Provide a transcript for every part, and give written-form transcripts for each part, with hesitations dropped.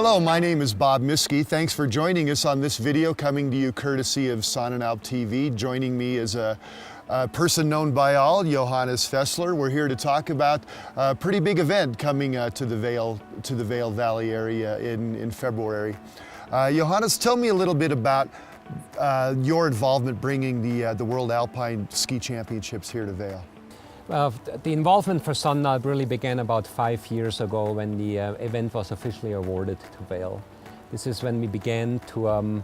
Hello, my name is Bob Miskey. Thanks for joining us on this video coming to you courtesy of Sonnenalp TV. Joining me is a person known by all, Johannes Faessler. We're here to talk about a pretty big event coming to the Vail Valley area in February. Johannes, tell me a little bit about your involvement bringing the World Alpine Ski Championships here to Vail. The involvement for Sonnenalp really began about 5 years ago when the event was officially awarded to Vail. This is when we began to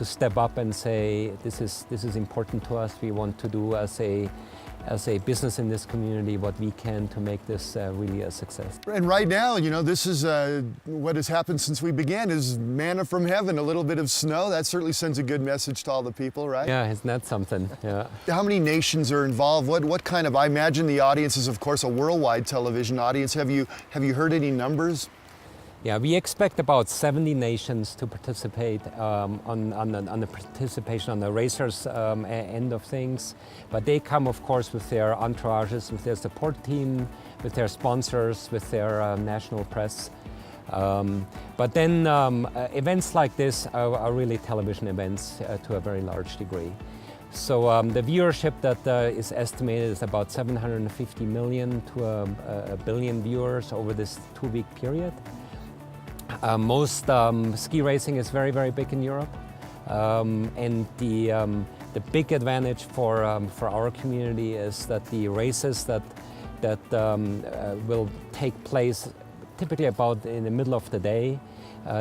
step up and say this is important to us. We want to do as a business in this community what we can to make this really a success. And right now, you know, this is what has happened since we began is manna from heaven, a little bit of snow. That certainly sends a good message to all the people, right? Yeah, isn't that something? Yeah. How many nations are involved? What kind of, I imagine the audience is of course a worldwide television audience. Have you heard any numbers? Yeah, we expect about 70 nations to participate on the participation on the racers' end of things. But they come, of course, with their entourages, with their support team, with their sponsors, with their national press. But then events like this are really television events to a very large degree. So the viewership that is estimated is about 750 million to a billion viewers over this 2-week period. Most ski racing is very, very big in Europe, and the big advantage for our community is that the races that will take place typically about in the middle of the day,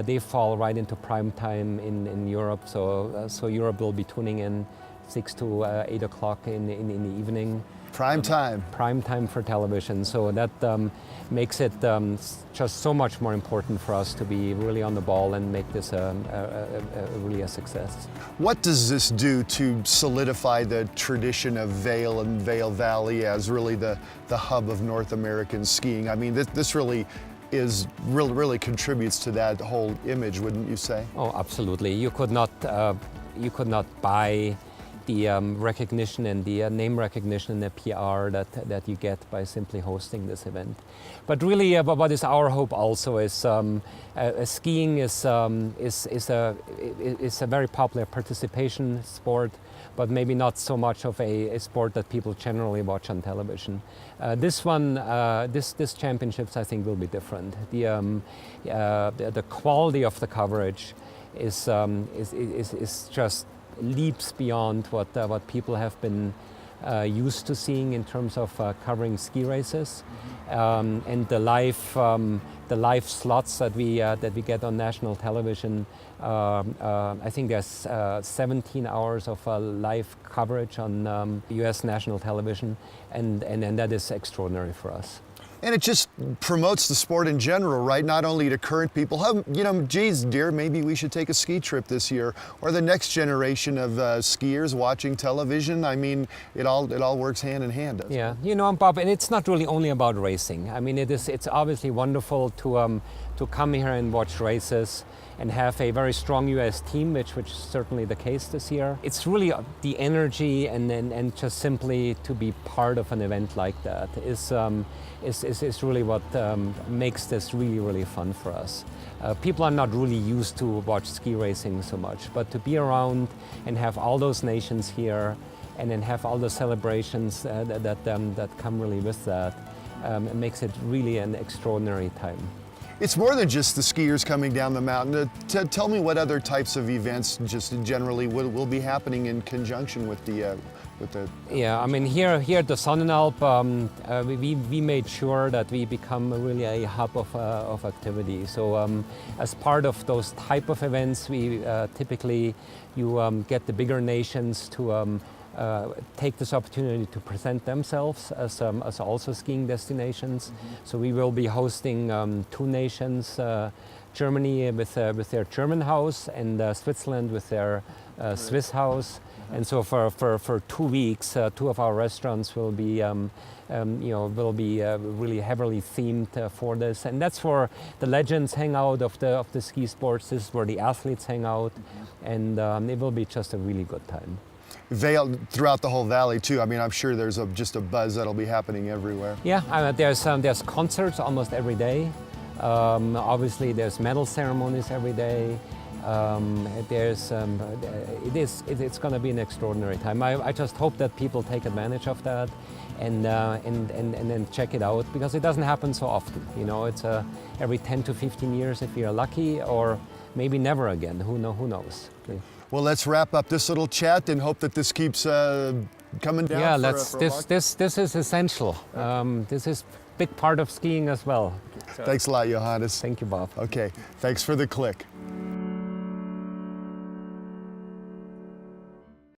they fall right into prime time in Europe. So Europe will be tuning in 6 to 8 o'clock in the evening. Prime time. Prime time for television. So that makes it just so much more important for us to be really on the ball and make this really a success. What does this do to solidify the tradition of Vail and Vail Valley as really the hub of North American skiing? I mean, this really contributes to that whole image, wouldn't you say? Oh, absolutely. You could not buy the recognition and the name recognition and the PR that you get by simply hosting this event. But really, what is our hope also is skiing is a very popular participation sport, but maybe not so much of a sport that people generally watch on television. This championships I think will be different. The quality of the coverage is just leaps beyond what people have been used to seeing in terms of covering ski races, and the live slots that we get on national television. I think there's 17 hours of live coverage on U.S. national television, and that is extraordinary for us. And it just promotes the sport in general, right? Not only to current people, you know, geez, dear, maybe we should take a ski trip this year, or the next generation of skiers watching television. I mean, it all works hand in hand, doesn't it? Yeah, you know, Bob, and it's not really only about racing. I mean, it's obviously wonderful to come here and watch races and have a very strong U.S. team, which is certainly the case this year. It's really the energy and just simply to be part of an event like that is really what makes this really, really fun for us. People are not really used to watch ski racing so much, but to be around and have all those nations here and then have all the celebrations that come really with that, it makes it really an extraordinary time. It's more than just the skiers coming down the mountain. Tell me what other types of events just generally will be happening in conjunction with the Yeah, I mean, here at the Sonnenalp, we made sure that we become really a hub of activity. So as part of those type of events, we typically get the bigger nations to take this opportunity to present themselves as also skiing destinations. Mm-hmm. So we will be hosting 2 nations, Germany with their German house and Switzerland with their Swiss house. And so for 2 weeks, 2 of our restaurants will be really heavily themed for this. And that's where the legends hang out of the ski sports. This is where the athletes hang out, and it will be just a really good time. Vail throughout the whole valley too. I mean, I'm sure there's just a buzz that'll be happening everywhere. Yeah, there's concerts almost every day. Obviously, there's medal ceremonies every day. It's going to be an extraordinary time. I just hope that people take advantage of that and then check it out, because it doesn't happen so often. You know, it's every 10 to 15 years if you're lucky, or maybe never again. Who knows? Okay. Well, let's wrap up this little chat and hope that this keeps coming down. Yeah, for a long this is essential. This is a big part of skiing as well. Thanks a lot, Johannes. Thank you, Bob. Okay, thanks for the click.